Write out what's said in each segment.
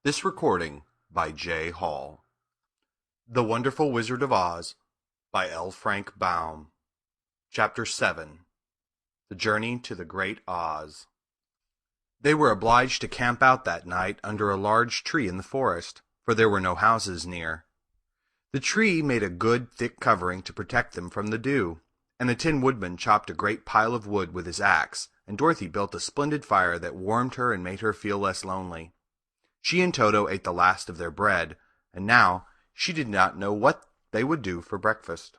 This recording by J. Hall. The Wonderful Wizard of Oz by L. Frank Baum. Chapter 7. The Journey to the Great Oz. They were obliged to camp out that night under a large tree in the forest, for there were no houses near. The tree made a good thick covering to protect them from the dew, and the Tin Woodman chopped a great pile of wood with his axe, and Dorothy built a splendid fire that warmed her and made her feel less lonely. She and Toto ate the last of their bread, and now she did not know what they would do for breakfast.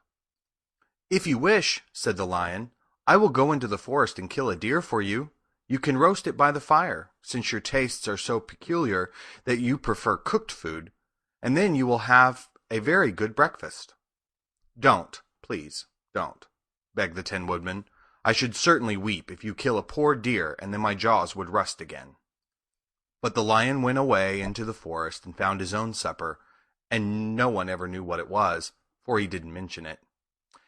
"If you wish," said the Lion, "I will go into the forest and kill a deer for you. You can roast it by the fire, since your tastes are so peculiar that you prefer cooked food, and then you will have a very good breakfast." "Don't, please, don't," begged the Tin Woodman. "I should certainly weep if you kill a poor deer, and then my jaws would rust again." But the Lion went away into the forest and found his own supper, and no one ever knew what it was, for he didn't mention it.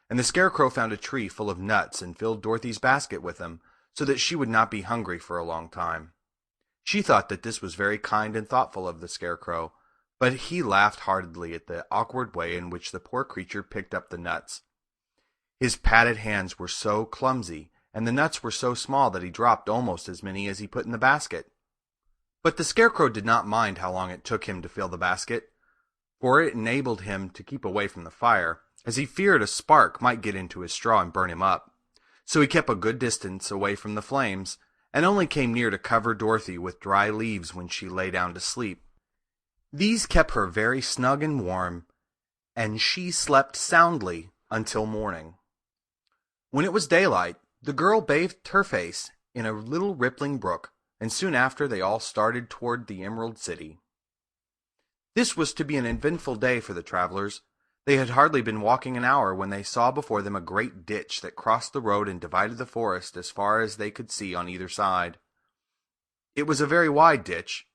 And the Scarecrow found a tree full of nuts and filled Dorothy's basket with them, so that she would not be hungry for a long time. She thought that this was very kind and thoughtful of the Scarecrow, but he laughed heartily at the awkward way in which the poor creature picked up the nuts. His padded hands were so clumsy, and the nuts were so small that he dropped almost as many as he put in the basket. But the Scarecrow did not mind how long it took him to fill the basket, for it enabled him to keep away from the fire, as he feared a spark might get into his straw and burn him up. So he kept a good distance away from the flames, and only came near to cover Dorothy with dry leaves when she lay down to sleep. These kept her very snug and warm, and she slept soundly until morning. When it was daylight, the girl bathed her face in a little rippling brook, and soon after they all started toward the Emerald City. This was to be an eventful day for the travelers. They had hardly been walking an hour when they saw before them a great ditch that crossed the road and divided the forest as far as they could see on either side. It was a very wide ditch,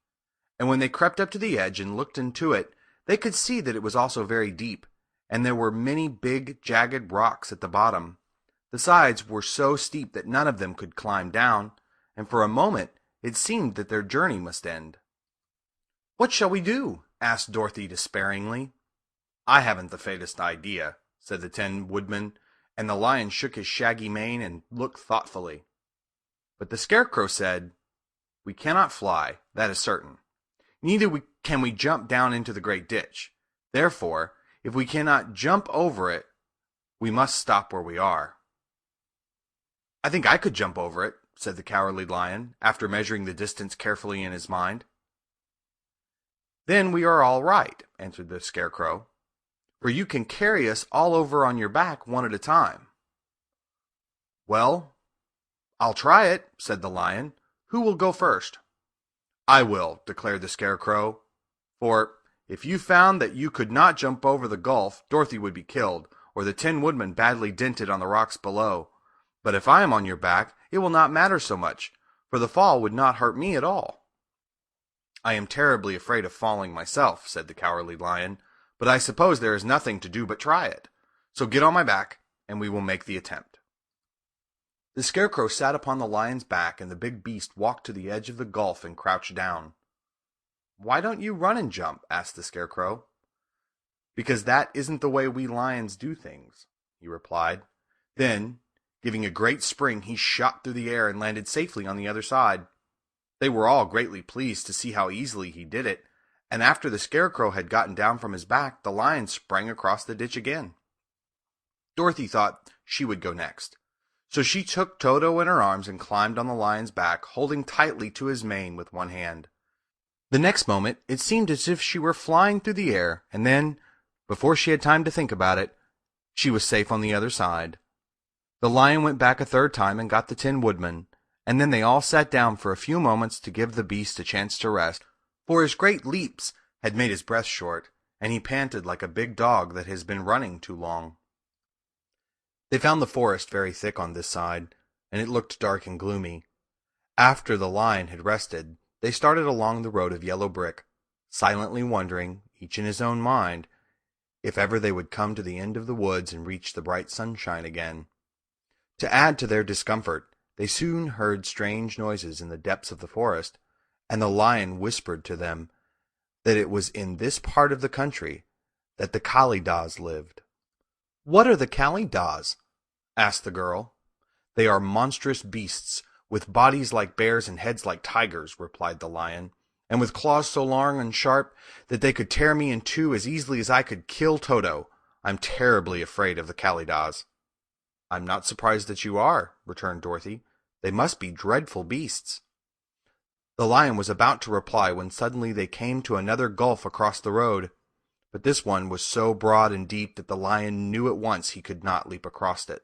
and when they crept up to the edge and looked into it, they could see that it was also very deep, and there were many big, jagged rocks at the bottom. The sides were so steep that none of them could climb down, and for a moment it seemed that their journey must end. "What shall we do?" asked Dorothy despairingly. "I haven't the faintest idea," said the Tin Woodman, and the Lion shook his shaggy mane and looked thoughtfully. But the Scarecrow said, "We cannot fly, that is certain. Neither can we jump down into the great ditch. Therefore, if we cannot jump over it, we must stop where we are." "I think I could jump over it," said the Cowardly Lion, after measuring the distance carefully in his mind. "Then we are all right," answered the Scarecrow, "for you can carry us all over on your back one at a time." "Well, I'll try it," said the Lion. "Who will go first?" "I will," declared the Scarecrow, "for if you found that you could not jump over the gulf, Dorothy would be killed, or the Tin Woodman badly dented on the rocks below. But if I am on your back, it will not matter so much, for the fall would not hurt me at all." "I am terribly afraid of falling myself," said the Cowardly Lion, "but I suppose there is nothing to do but try it. So get on my back, and we will make the attempt." The Scarecrow sat upon the Lion's back, and the big beast walked to the edge of the gulf and crouched down. "Why don't you run and jump?" asked the Scarecrow. "Because that isn't the way we lions do things," he replied. Then, giving a great spring, he shot through the air and landed safely on the other side. They were all greatly pleased to see how easily he did it, and after the Scarecrow had gotten down from his back, the Lion sprang across the ditch again. Dorothy thought she would go next, so she took Toto in her arms and climbed on the Lion's back, holding tightly to his mane with one hand. The next moment it seemed as if she were flying through the air, and then, before she had time to think about it, she was safe on the other side. The Lion went back a third time and got the Tin Woodman, and then they all sat down for a few moments to give the beast a chance to rest, for his great leaps had made his breath short, and he panted like a big dog that has been running too long. They found the forest very thick on this side, and it looked dark and gloomy. After the Lion had rested, they started along the road of yellow brick, silently wondering, each in his own mind, if ever they would come to the end of the woods and reach the bright sunshine again. To add to their discomfort, they soon heard strange noises in the depths of the forest, and the Lion whispered to them that it was in this part of the country that the Kalidas lived. "What are the Kalidas?" asked the girl. "They are monstrous beasts, with bodies like bears and heads like tigers," replied the lion, "and with claws so long and sharp that they could tear me in two as easily as I could kill Toto. I'm terribly afraid of the Kalidas." "I'm not surprised that you are," returned Dorothy. "They must be dreadful beasts." The lion was about to reply when suddenly they came to another gulf across the road, but this one was so broad and deep that the lion knew at once he could not leap across it.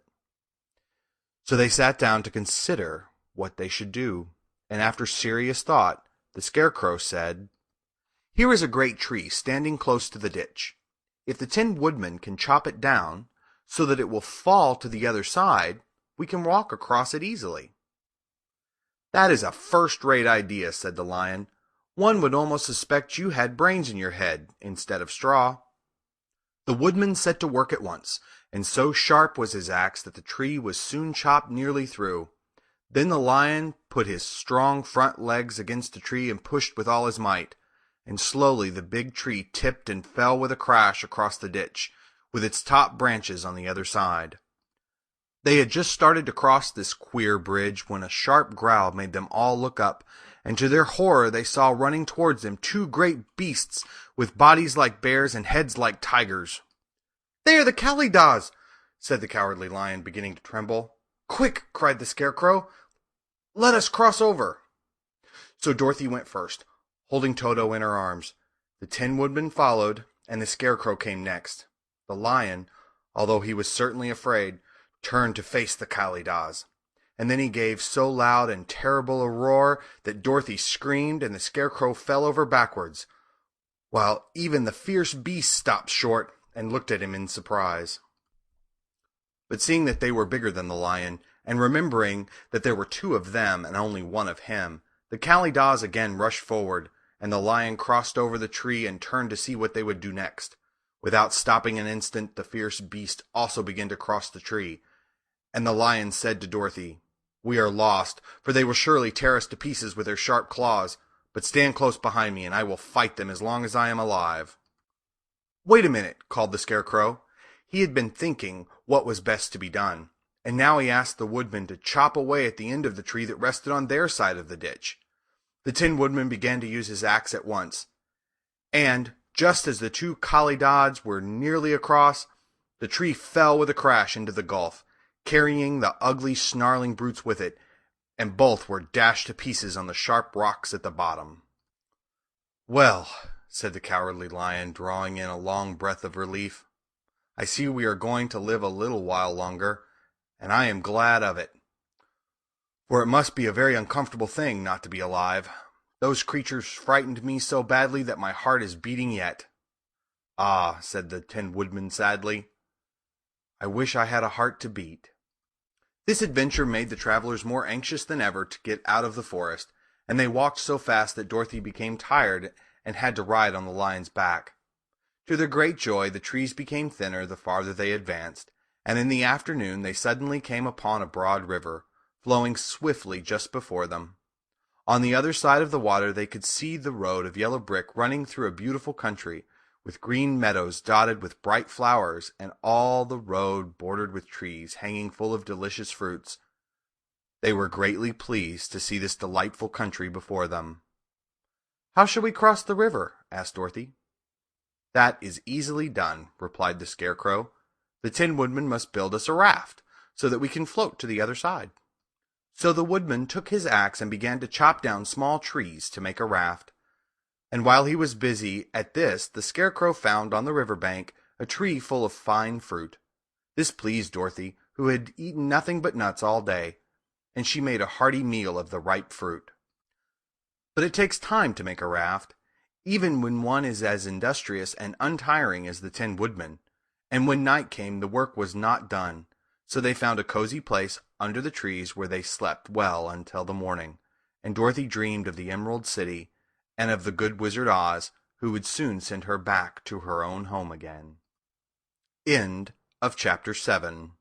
So they sat down to consider what they should do, and after serious thought, the Scarecrow said, "Here is a great tree standing close to the ditch. If the Tin Woodman can chop it down so that it will fall to the other side, we can walk across it easily." "That is a first-rate idea," said the lion. "One would almost suspect you had brains in your head instead of straw." The woodman set to work at once, and so sharp was his axe that the tree was soon chopped nearly through. Then the lion put his strong front legs against the tree and pushed with all his might, and slowly the big tree tipped and fell with a crash across the ditch, with its top branches on the other side. They had just started to cross this queer bridge when a sharp growl made them all look up, and to their horror they saw running towards them two great beasts with bodies like bears and heads like tigers. "They are the Kalidas," said the Cowardly Lion, beginning to tremble. "Quick!" cried the Scarecrow. "Let us cross over." So Dorothy went first, holding Toto in her arms. The Tin Woodman followed, and the Scarecrow came next. The lion, although he was certainly afraid, turned to face the Kalidas, and then he gave so loud and terrible a roar that Dorothy screamed and the Scarecrow fell over backwards, while even the fierce beast stopped short and looked at him in surprise. But seeing that they were bigger than the lion, and remembering that there were two of them and only one of him, the Kalidas again rushed forward, and the lion crossed over the tree and turned to see what they would do next. Without stopping an instant, the fierce beast also began to cross the tree, and the lion said to Dorothy, "We are lost, for they will surely tear us to pieces with their sharp claws, but stand close behind me, and I will fight them as long as I am alive." "Wait a minute," called the Scarecrow. He had been thinking what was best to be done, and now he asked the woodman to chop away at the end of the tree that rested on their side of the ditch. The Tin Woodman began to use his axe at once, and, just as the two Kalidas were nearly across, the tree fell with a crash into the gulf, carrying the ugly, snarling brutes with it, and both were dashed to pieces on the sharp rocks at the bottom. "Well," said the Cowardly Lion, drawing in a long breath of relief, "I see we are going to live a little while longer, and I am glad of it. For it must be a very uncomfortable thing not to be alive. Those creatures frightened me so badly that my heart is beating yet." "Ah," said the Tin Woodman sadly, "I wish I had a heart to beat." This adventure made the travelers more anxious than ever to get out of the forest, and they walked so fast that Dorothy became tired and had to ride on the lion's back. To their great joy, the trees became thinner the farther they advanced, and in the afternoon they suddenly came upon a broad river, flowing swiftly just before them. On the other side of the water they could see the road of yellow brick running through a beautiful country, with green meadows dotted with bright flowers, and all the road bordered with trees hanging full of delicious fruits. They were greatly pleased to see this delightful country before them. "How shall we cross the river?" asked Dorothy. "That is easily done," replied the Scarecrow. "The Tin Woodman must build us a raft, so that we can float to the other side." So the woodman took his axe and began to chop down small trees to make a raft. And while he was busy at this, the Scarecrow found on the river bank a tree full of fine fruit. This pleased Dorothy, who had eaten nothing but nuts all day, and she made a hearty meal of the ripe fruit. But it takes time to make a raft, even when one is as industrious and untiring as the Tin Woodman, and when night came the work was not done, so they found a cozy place under the trees where they slept well until the morning, and Dorothy dreamed of the Emerald City, and of the good Wizard Oz, who would soon send her back to her own home again. End of Chapter 7.